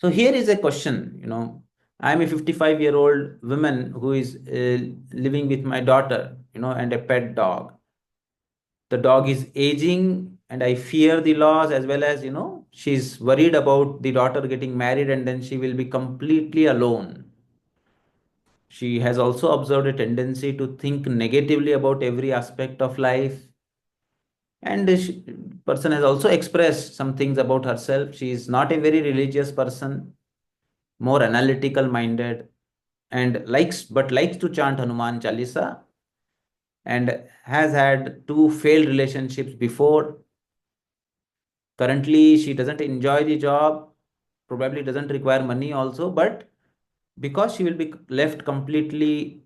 So here is a question, I'm a 55-year-old woman who is living with my daughter, and a pet dog. The dog is aging and I fear the loss, as well as, she's worried about the daughter getting married and then she will be completely alone. She has also observed a tendency to think negatively about every aspect of life. And this person has also expressed some things about herself. She is not a very religious person, more analytical minded, and likes to chant Hanuman Chalisa, and has had two failed relationships before. Currently, she doesn't enjoy the job, probably doesn't require money also, but because she will be left completely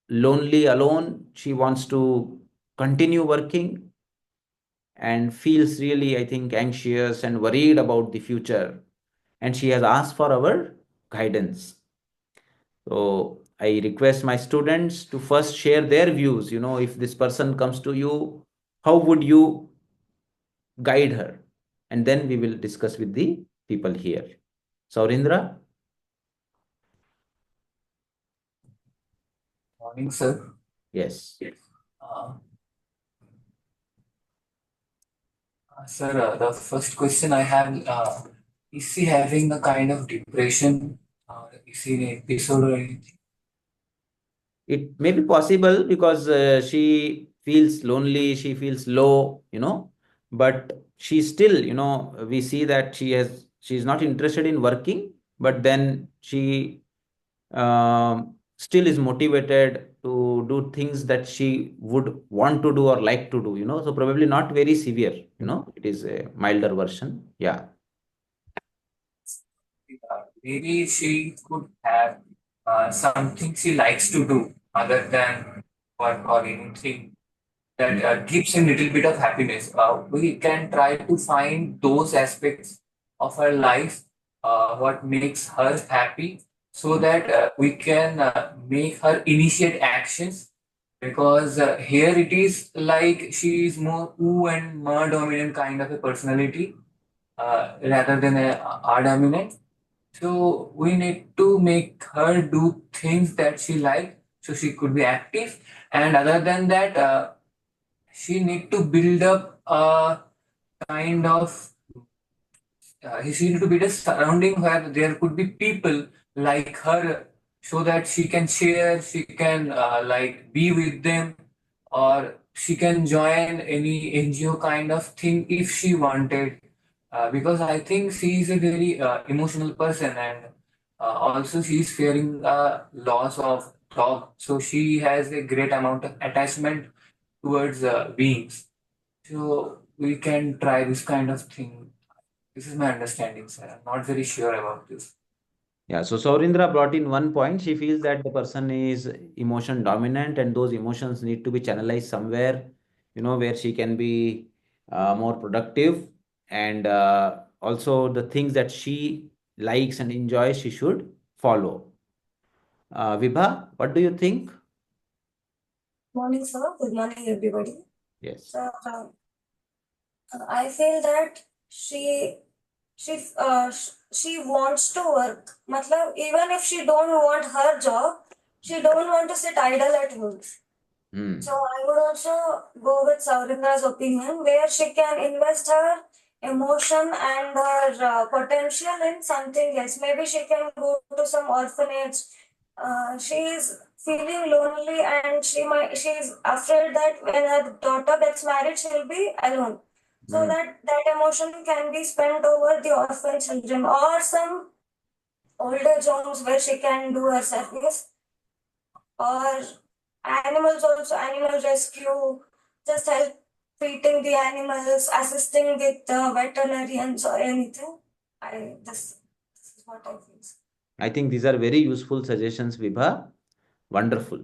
lonely, alone, she wants to continue working and feels really, I think, anxious and worried about the future. And she has asked for our guidance. So I request my students to first share their views. If this person comes to you, how would you guide her? And then we will discuss with the people here. Saurindra? Morning, sir. Yes. Uh, Sir, the first question I have, is she having a kind of depression? Is she in an episode or anything? It may be possible because she feels lonely, she feels low, but she still, we see that she's not interested in working, but then she still is motivated to do things that she would want to do or like to do, so probably not very severe, it is a milder version. Yeah. Maybe she could have something she likes to do other than work or anything that gives him little bit of happiness. We can try to find those aspects of her life, what makes her happy, so that we can make her initiate actions. Because here it is like she is more ooh and mer dominant kind of a personality, rather than a R dominant. So we need to make her do things that she like, so she could be active. And other than that, she need to build up a kind of she need to build a surrounding where there could be people like her, so that she can share, she can like be with them, or she can join any NGO kind of thing if she wanted. Because I think she is a very emotional person, and also she is fearing loss of dog, so she has a great amount of attachment towards beings. So we can try this kind of thing. This is my understanding, sir. I'm not very sure about this. Yeah, so Saurindra brought in one point. She feels that the person is emotion dominant and those emotions need to be channelized somewhere, where she can be more productive. And also the things that she likes and enjoys, she should follow. Vibha, what do you think? Morning, sir. Good morning, everybody. Yes. So, I feel that she wants to work. Matlab, even if she don't want her job, she don't want to sit idle at home. Hmm. So I would also go with Saurindra's opinion, where she can invest her emotion and her potential in something else. Maybe she can go to some orphanage. She is feeling lonely, and she is afraid that when her daughter gets married, she will be alone. So Hmm. that emotion can be spent over the orphan children or some older homes where she can do her service, or animals also, animal rescue, just help feeding the animals, assisting with the veterinarians or anything. This is what I feel. I think these are very useful suggestions, Vibha. Wonderful.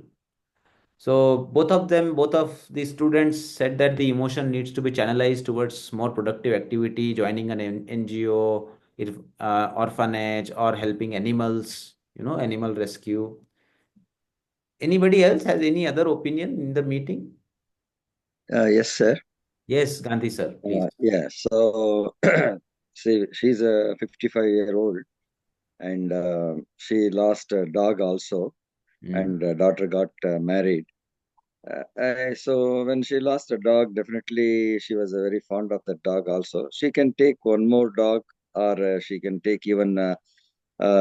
So both of the students said that the emotion needs to be channelized towards more productive activity, joining an NGO, orphanage, or helping animals, animal rescue. Anybody else has any other opinion in the meeting? Yes, sir. Yes, Gandhi sir, please. Yeah. So she's a 55-year-old. and she lost a dog also, and daughter got married. So when she lost a dog, definitely she was very fond of the dog also. She can take one more dog, or she can take even.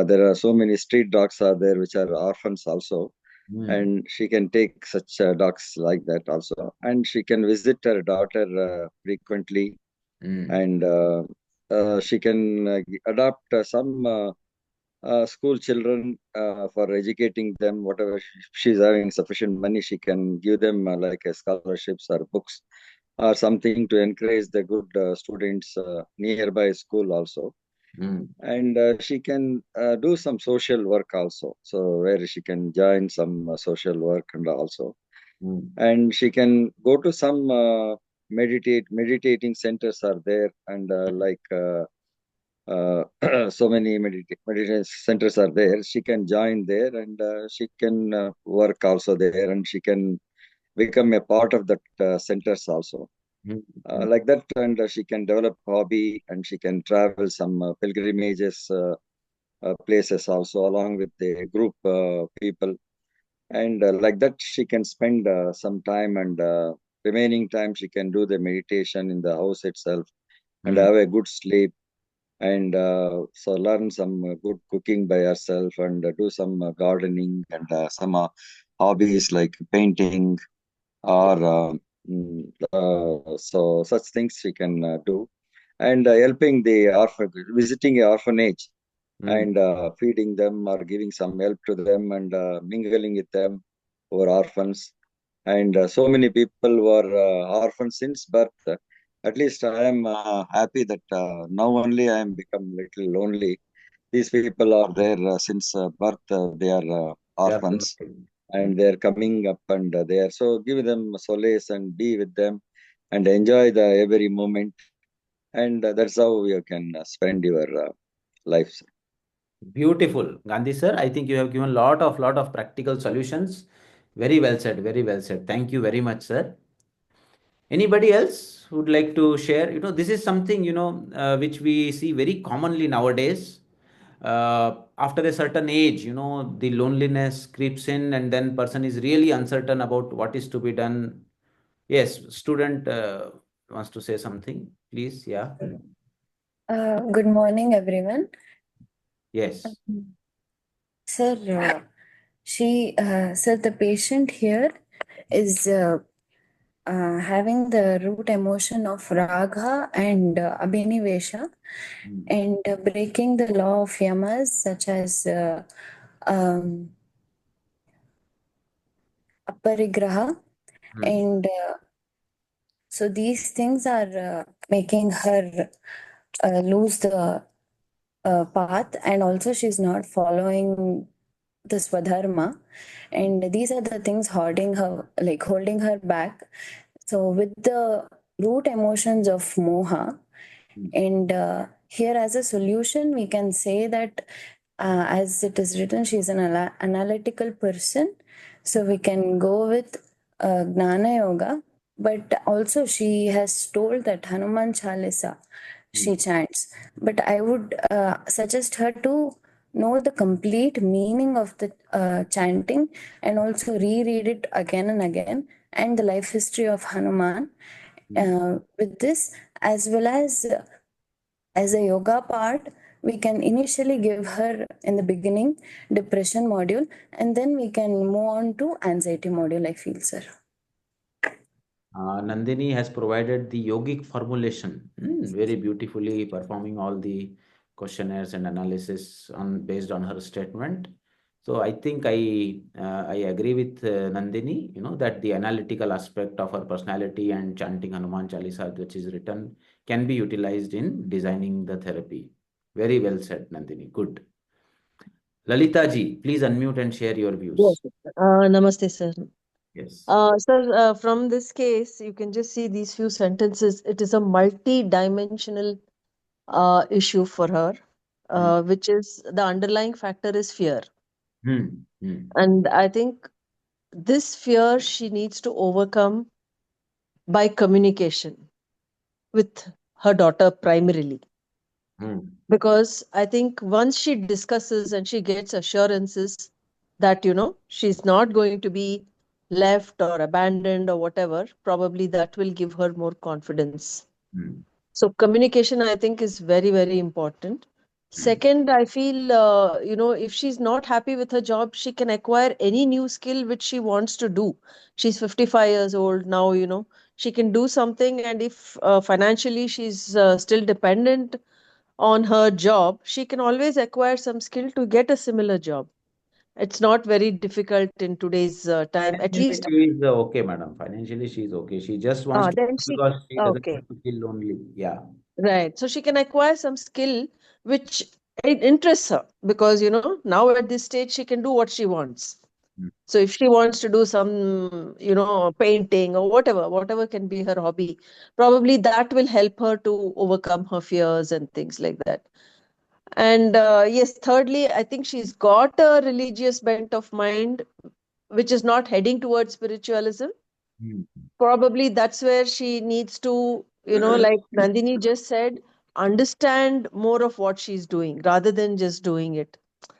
There are so many street dogs are there which are orphans also, Mm. and she can take such dogs like that also, and she can visit her daughter frequently, Mm. and she can adopt some school children for educating them. Whatever she's having sufficient money, she can give them like scholarships or books or something to encourage the good students nearby school also. Mm. And she can do some social work also, so where she can join some social work, and also, Mm. and she can go to some meditating centers are there, and so many meditation centers are there. She can join there, and she can work also there, and she can become a part of that centers also, Mm. Mm. like that. And she can develop hobby, and she can travel some pilgrimages places also along with the group people, and like that she can spend some time, and remaining time she can do the meditation in the house itself, and Mm. have a good sleep, and so learn some good cooking by herself, and do some gardening, and some hobbies like painting, or so such things she can do, and helping the orphan, visiting a orphanage, Mm. and feeding them or giving some help to them, and mingling with them who are orphans. And so many people were orphans since birth. At least I am happy that now only I am become little lonely. These people are there since birth. They are Yeah. orphans, and they are coming up, and they are, so give them solace and be with them, and enjoy the every moment. And that's how you can spend your life. Beautiful, Gandhi sir. I think you have given lot of practical solutions. Very well said. Very well said. Thank you very much, sir. Anybody else would like to share? This is something which we see very commonly nowadays. After a certain age, the loneliness creeps in, and then person is really uncertain about what is to be done. Yes, student wants to say something, please. Yeah. Good morning, everyone. Yes. Sir, sir, the patient here is having the root emotion of raga and abhinivesha, Mm. and breaking the law of yamas, such as um, aparigraha, Mm. and so these things are making her lose the path, and also she's not following the swadharma, and these are the things holding her back. So with the root emotions of moha, Mm. and here as a solution we can say that as it is written, she's an analytical person, so we can go with gnana yoga, but also she has told that Hanuman Chalisa she Mm. chants, but I would suggest her to know the complete meaning of the chanting, and also reread it again and again, and the life history of Hanuman Mm. with this, as well as a yoga part. We can initially give her in the beginning depression module, and then we can move on to anxiety module, I feel, sir. Nandini has provided the yogic formulation, very beautifully performing all the questionnaires and analysis based on her statement. So I think I agree with Nandini, that the analytical aspect of her personality and chanting Hanuman Chalisa, which is written, can be utilized in designing the therapy. Very well said, Nandini. Good. Lalita ji, please unmute and share your Yes. views. Namaste, sir. Yes. Sir, from this case, you can just see these few sentences. It is a multi-dimensional issue for her, Hmm. which is the underlying factor is fear. Hmm. Hmm. And I think this fear she needs to overcome by communication with her daughter primarily. Because I think once she discusses and she gets assurances that, she's not going to be left or abandoned or whatever, probably that will give her more confidence. So communication, I think, is very, very important. Second, I feel, if she's not happy with her job, she can acquire any new skill which she wants to do. She's 55 years old now, she can do something. And if financially she's still dependent on her job, she can always acquire some skill to get a similar job. It's not very difficult in today's time, at Financially, least. she is okay, madam. Financially, she is okay. She just wants to Then she, because she doesn't okay. want to feel lonely. Yeah. Right. So she can acquire some skill which it interests her because, now at this stage, she can do what she wants. Mm. So if she wants to do some, painting or whatever can be her hobby, probably that will help her to overcome her fears and things like that. And yes, thirdly, I think she's got a religious bent of mind, which is not heading towards spiritualism. Mm. Probably that's where she needs to, like Nandini just said, understand more of what she's doing rather than just doing it.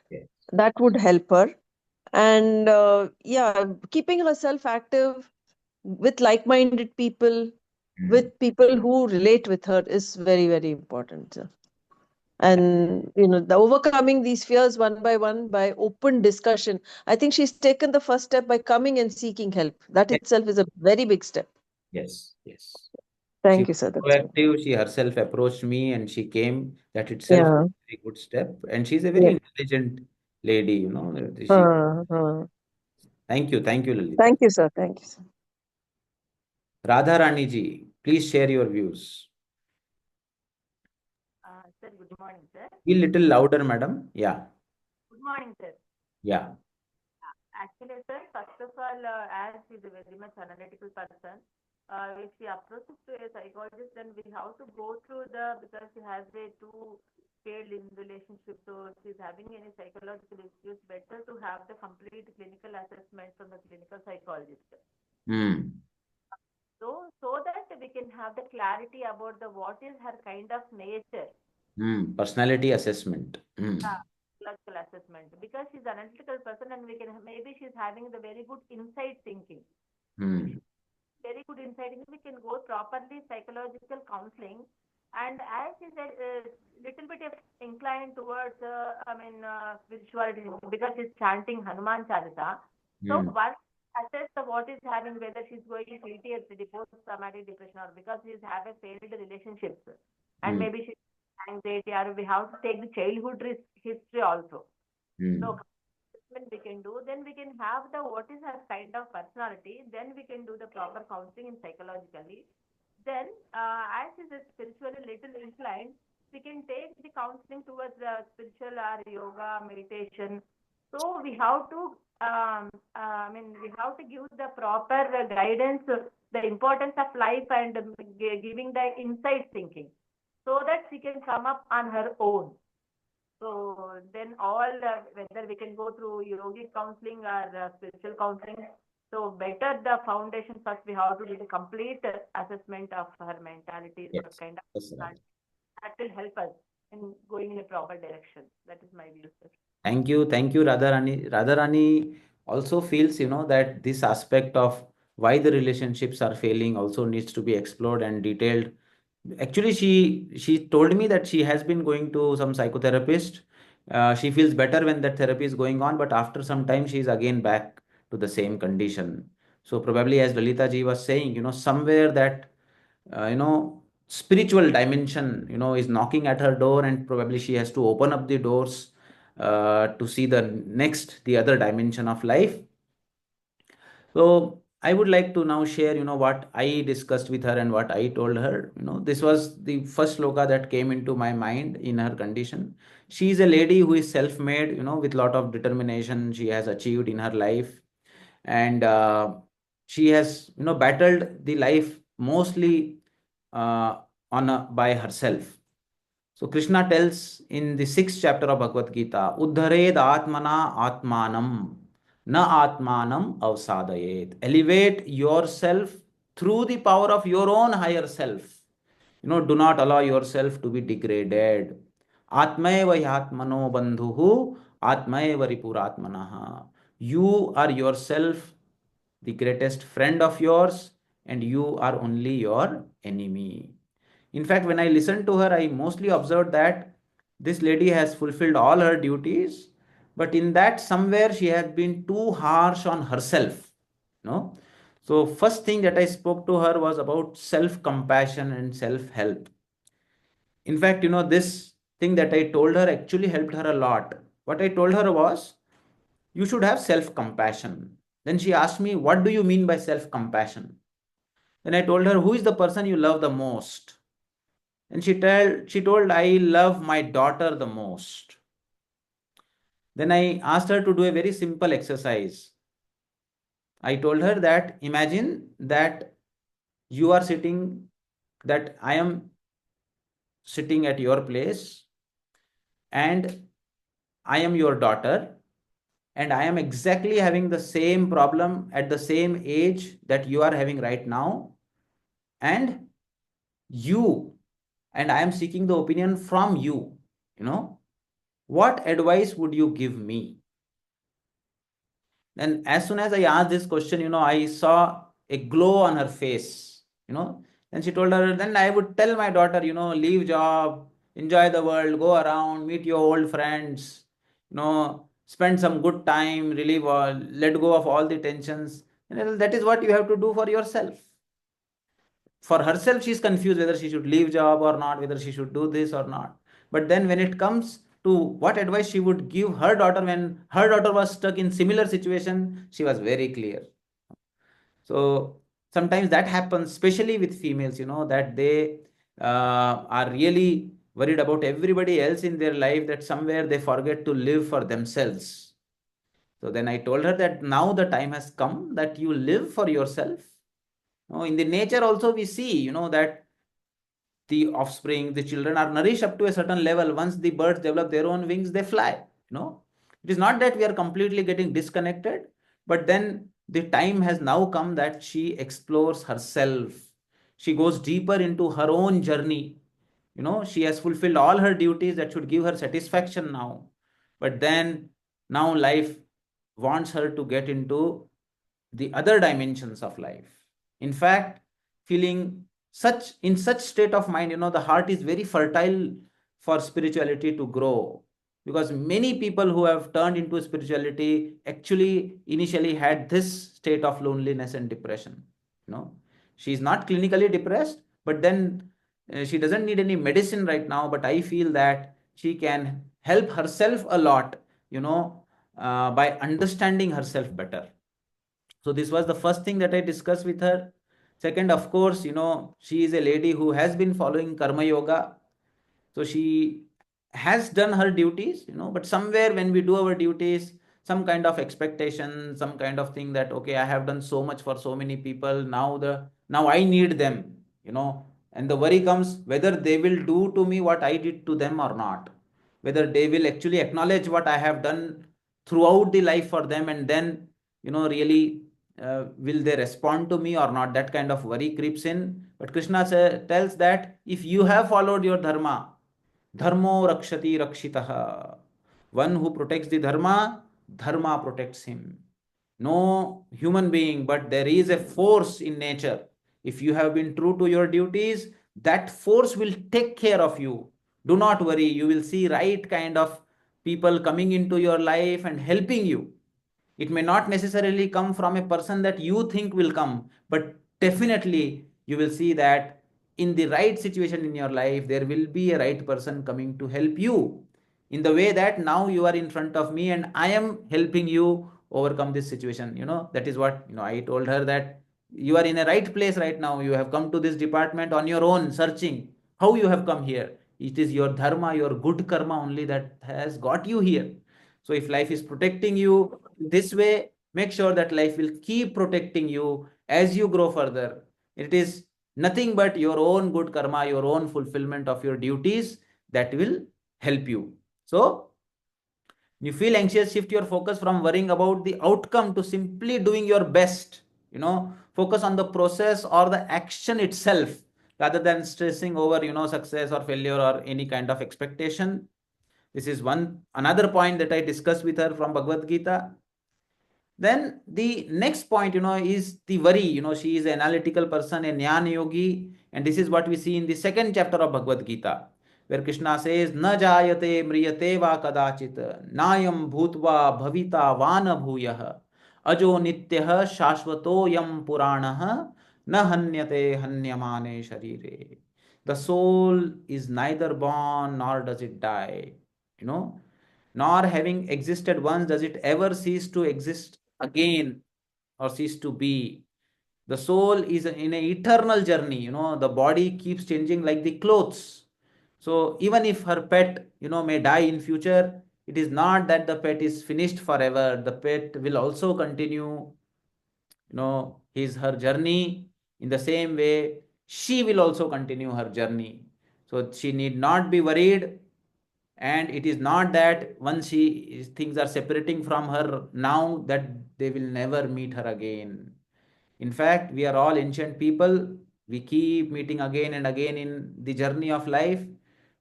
Yes. That would help her. And yeah, keeping herself active with like-minded people, Mm. with people who relate with her is very, very important. And the overcoming these fears one by one by open discussion. I think she's taken the first step by coming and seeking help. That Yes. itself is a very big step. Yes. Yes. She Thank you, was sir. That's it. proactive. She herself approached me and she came. That itself is Yeah. a very good step. And she's a very Yeah. intelligent lady, you know. She. Thank Thank you, Lalita. Thank you, sir. Thank you, sir. Radha Rani ji, please share your views. Sir, good morning, sir. Be little louder, madam. Yeah. Good morning, sir. Yeah. Actually, sir, first of all, as she is a very much analytical person, if she approaches to a psychologist, then we have to go through because she has a two failed in relationship, so if she's having any psychological issues, better to have the complete clinical assessment from the clinical psychologist. So that we can have the clarity about what is her kind of nature. Personality assessment. Psychological assessment, because she's an analytical person and maybe she's having the very good insight thinking. Very good insight thinking, we can go properly psychological counseling. And as she's a little bit inclined towards spirituality, because she's chanting Hanuman Chalisa. So once assess what is having, whether she's going to PTSD, post-traumatic depression, or because she's have a failed relationships, and maybe she's anxiety, or we have to take the childhood history also. So assessment we can do, then we can have what is her kind of personality, then we can do the proper counseling in psychologically. Then as is a spiritually little inclined, we can take the counseling towards spiritual or yoga, meditation. So we have to we have to give the proper guidance, the importance of life, and giving the insight thinking, so that she can come up on her own. So then whether we can go through yogic counseling or spiritual counseling. So better the foundation first, we have to do the complete assessment of her mentality, Yes. what kind of That's right. that will help us in going in a proper direction. That is my view, sir. Thank you. Thank you, Radharani. Radharani also feels, that this aspect of why the relationships are failing also needs to be explored and detailed. Actually, she told me that she has been going to some psychotherapist. She feels better when that therapy is going on, but after some time, she is again back to the same condition. So probably, as Lalita ji was saying, somewhere that spiritual dimension, is knocking at her door, and probably she has to open up the doors to see the other dimension of life. So I would like to now share, what I discussed with her and what I told her. This was the first sloka that came into my mind in her condition. She is a lady who is self-made, with lot of determination she has achieved in her life. And she has, battled the life mostly by herself. So Krishna tells in the sixth chapter of Bhagavad Gita, Uddhared Atmana Atmanam, Na Atmanam Avsadayet. Elevate yourself through the power of your own higher self. Do not allow yourself to be degraded. Atmaeva yatmano bandhuhu atmaeva ripuratmanaha. You are yourself the greatest friend of yours, and you are only your enemy. In fact, when I listened to her, I mostly observed that this lady has fulfilled all her duties, but in that somewhere she has been too harsh on herself. No? So first thing that I spoke to her was about self-compassion and self-help. In fact, this thing that I told her actually helped her a lot. What I told her was, you should have self-compassion. Then she asked me, what do you mean by self-compassion? Then I told her, who is the person you love the most? And she told, I love my daughter the most. Then I asked her to do a very simple exercise. I told her that imagine that you are sitting, that I am sitting at your place, and I am your daughter, and I am exactly having the same problem at the same age that you are having right now, and you and I am seeking the opinion from you. What advice would you give me? And as soon as I asked this question, I saw a glow on her face. Then she told her, then I would tell my daughter, leave job, enjoy the world, go around, meet your old friends, spend some good time, relieve all, let go of all the tensions. And that is what you have to do for yourself. For herself, she's confused whether she should leave job or not, whether she should do this or not. But then when it comes to what advice she would give her daughter when her daughter was stuck in similar situation, she was very clear. So sometimes that happens, especially with females, that they are really worried about everybody else in their life, that somewhere they forget to live for themselves. So then I told her that now the time has come that you live for yourself. In the nature also we see, that the offspring, the children are nourished up to a certain level. Once the birds develop their own wings, they fly. It is not that we are completely getting disconnected, but then the time has now come that she explores herself. She goes deeper into her own journey. She has fulfilled all her duties that should give her satisfaction now. But then now life wants her to get into the other dimensions of life. In fact, feeling such state of mind, the heart is very fertile for spirituality to grow, because many people who have turned into spirituality actually initially had this state of loneliness and depression. She is not clinically depressed, but then she doesn't need any medicine right now, but I feel that she can help herself a lot, by understanding herself better. So this was the first thing that I discussed with her. Second, of course, she is a lady who has been following karma yoga. So she has done her duties, but somewhere when we do our duties, some kind of expectation, some kind of thing that, okay, I have done so much for so many people. Now I need them, and the worry comes whether they will do to me what I did to them or not, whether they will actually acknowledge what I have done throughout the life for them, and then, really will they respond to me or not? That kind of worry creeps in. But Krishna tells that if you have followed your dharma, dharmo rakshati rakshitaha. One who protects the dharma, dharma protects him. No human being, but there is a force in nature. If you have been true to your duties, that force will take care of you. Do not worry, you will see right kind of people coming into your life and helping you. It may not necessarily come from a person that you think will come, but definitely you will see that in the right situation in your life, there will be a right person coming to help you, in the way that now you are in front of me and I am helping you overcome this situation. That is what, I told her, that you are in a right place right now. You have come to this department on your own, searching how you have come here. It is your dharma, your good karma only that has got you here. So if life is protecting you this way, make sure that life will keep protecting you as you grow further. It is nothing but your own good karma, your own fulfillment of your duties that will help you. So you feel anxious, shift your focus from worrying about the outcome to simply doing your best. Focus on the process or the action itself. rather than stressing over, success or failure or any kind of expectation. This is another point that I discussed with her from Bhagavad Gita. Then the next point, is the worry. She is an analytical person, a jnana yogi, and this is what we see in the second chapter of Bhagavad Gita, where Krishna says, "Na jayate mriyate va kadachit, nayam bhutva bhavita vana bhuyah, ajo nityah shashvato yam puranah, na hanyate hanyamane sharire." The soul is neither born nor does it die, you know, nor having existed once does it ever cease to exist again or cease to be. The soul is in an eternal journey. The body keeps changing like the clothes. So even if her pet, may die in future, it is not that the pet is finished forever. The pet will also continue, her journey. In the same way, she will also continue her journey. So she need not be worried. And it is not that once things are separating from her now, that they will never meet her again. In fact, we are all ancient people. We keep meeting again and again in the journey of life.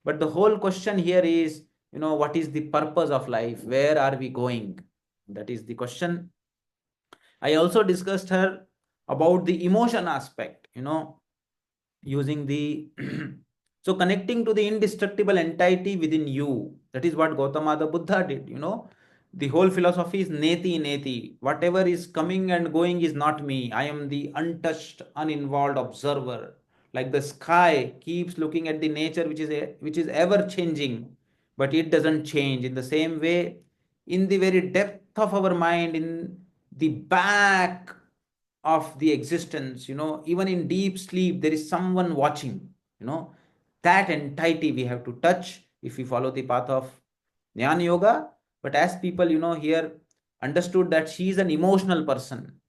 But the whole question here is, what is the purpose of life? Where are we going? That is the question. I also discussed her about the emotion aspect, using the so connecting to the indestructible entity within you. That is what Gautama the Buddha did. The whole philosophy is neti neti. Whatever is coming and going is not me. I am the untouched, uninvolved observer. Like the sky keeps looking at the nature which is ever changing, but it doesn't change. In the same way, in the very depth of our mind, in the back of the existence, even in deep sleep, there is someone watching. That entity we have to touch if we follow the path of Jnana Yoga. But as people, here understood that she is an emotional person,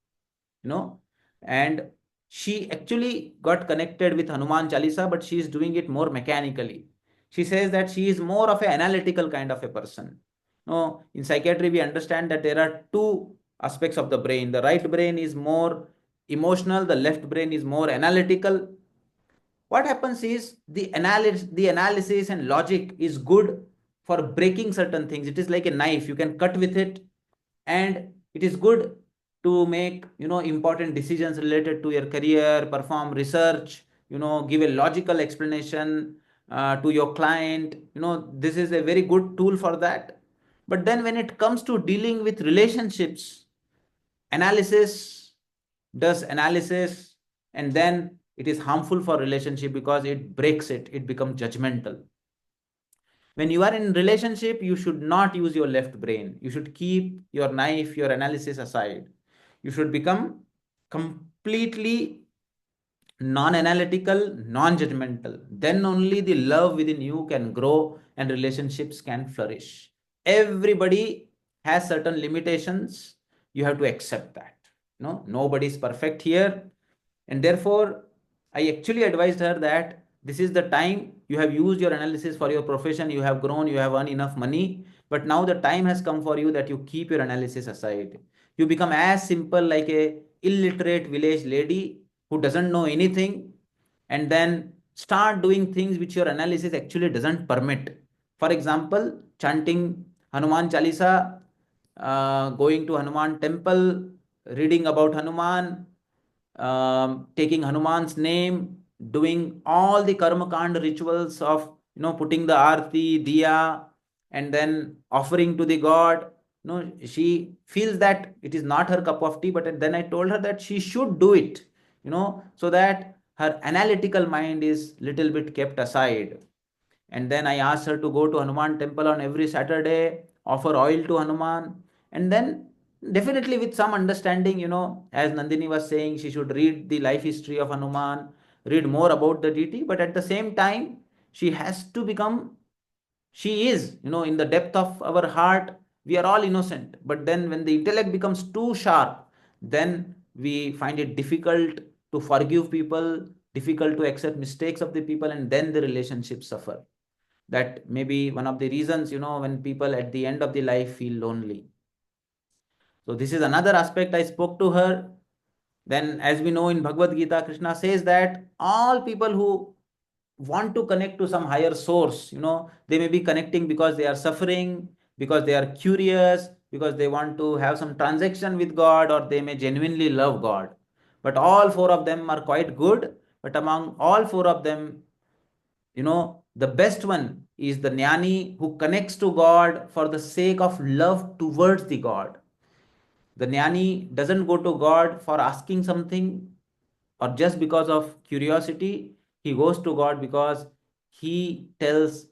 and she actually got connected with Hanuman Chalisa, but she is doing it more mechanically. She says that she is more of an analytical kind of a person. No, in psychiatry, we understand that there are two aspects of the brain. The right brain is more emotional, the left brain is more analytical. What happens is the analysis and logic is good for breaking certain things. It is like a knife, you can cut with it, and it is good to make important decisions related to your career, perform research, give a logical explanation to your client. This is a very good tool for that. But then when it comes to dealing with relationships, analysis does analysis, and then it is harmful for relationship because it breaks it becomes judgmental. When you are in relationship, you should not use your left brain. You should keep your knife, your analysis aside. You should become completely non-analytical, non-judgmental. Then only the love within you can grow and relationships can flourish. Everybody has certain limitations. You have to accept that. Nobody is perfect here. And therefore, I actually advised her that this is the time you have used your analysis for your profession, you have grown, you have earned enough money, but now the time has come for you that you keep your analysis aside. You become as simple like a illiterate village lady who doesn't know anything, and then start doing things which your analysis actually doesn't permit. For example, chanting Hanuman Chalisa, going to Hanuman temple, reading about Hanuman, taking Hanuman's name, doing all the karma kand rituals of putting the arti, diya, and then offering to the god. She feels that it is not her cup of tea, but then I told her that she should do it, so that her analytical mind is little bit kept aside. And then I asked her to go to Hanuman temple on every Saturday, offer oil to Hanuman, and then definitely with some understanding, as Nandini was saying, she should read the life history of Hanuman, read more about the deity, but at the same time, she has to become, she is, in the depth of our heart, we are all innocent. But then when the intellect becomes too sharp, then we find it difficult to forgive people, difficult to accept mistakes of the people, and then the relationships suffer. That may be one of the reasons, when people at the end of the life feel lonely. So this is another aspect I spoke to her. Then, as we know in Bhagavad Gita, Krishna says that all people who want to connect to some higher source, they may be connecting because they are suffering, because they are curious, because they want to have some transaction with God, or they may genuinely love God. But all four of them are quite good. But among all four of them, the best one is the jnani who connects to God for the sake of love towards the God. The jnani doesn't go to God for asking something or just because of curiosity. He goes to God because he tells,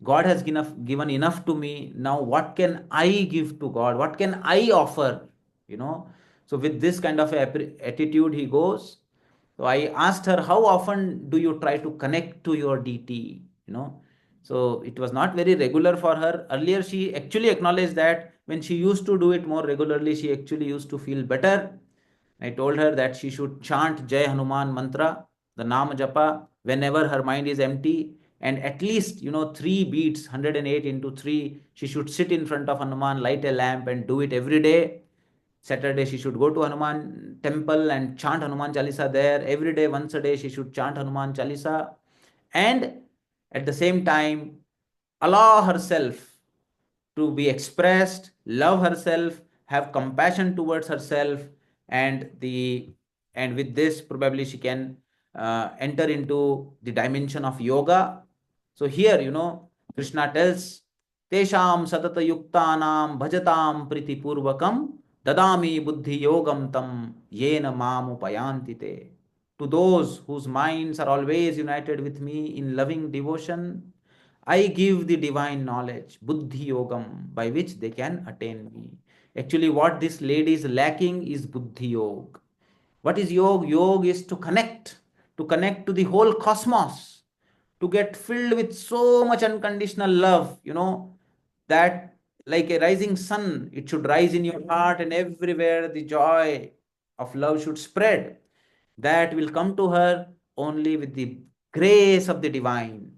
God has given enough to me. Now, what can I give to God? What can I offer? You know. So, with this kind of attitude, he goes. So, I asked her, how often do you try to connect to your deity? So it was not very regular for her. Earlier, she actually acknowledged that when she used to do it more regularly, she actually used to feel better. I told her that she should chant Jai Hanuman mantra, the Nam Japa, whenever her mind is empty, and at least 3 beats, 108 into 3. She should sit in front of Hanuman, light a lamp, and do it every day. Saturday she should go to Hanuman temple and chant Hanuman Chalisa there. Every day, once a day, she should chant Hanuman Chalisa, and at the same time allow herself to be expressed, love herself, have compassion towards herself, and with this probably she can enter into the dimension of yoga. So here, Krishna tells, Tesham satata yuktanam bhajatam priti purvakam dadami buddhi yogam tam yena mam upayanti te. To those whose minds are always united with me in loving devotion, I give the divine knowledge, buddhi yogam, by which they can attain me. Actually, what this lady is lacking is buddhi yoga. What is yoga? Yoga is to connect to the whole cosmos, to get filled with so much unconditional love, that like a rising sun, it should rise in your heart, and everywhere the joy of love should spread. That will come to her only with the grace of the divine.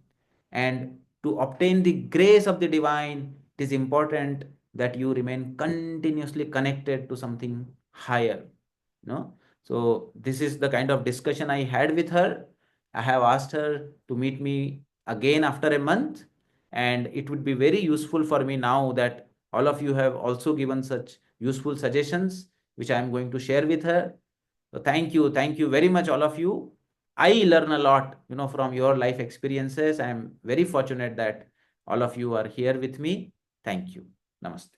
And to obtain the grace of the divine, it is important that you remain continuously connected to something higher. So this is the kind of discussion I had with her. I have asked her to meet me again after a month, and it would be very useful for me now that all of you have also given such useful suggestions, which I am going to share with her. So thank you very much, all of you. I learn a lot, from your life experiences. I am very fortunate that all of you are here with me. Thank you. Namaste.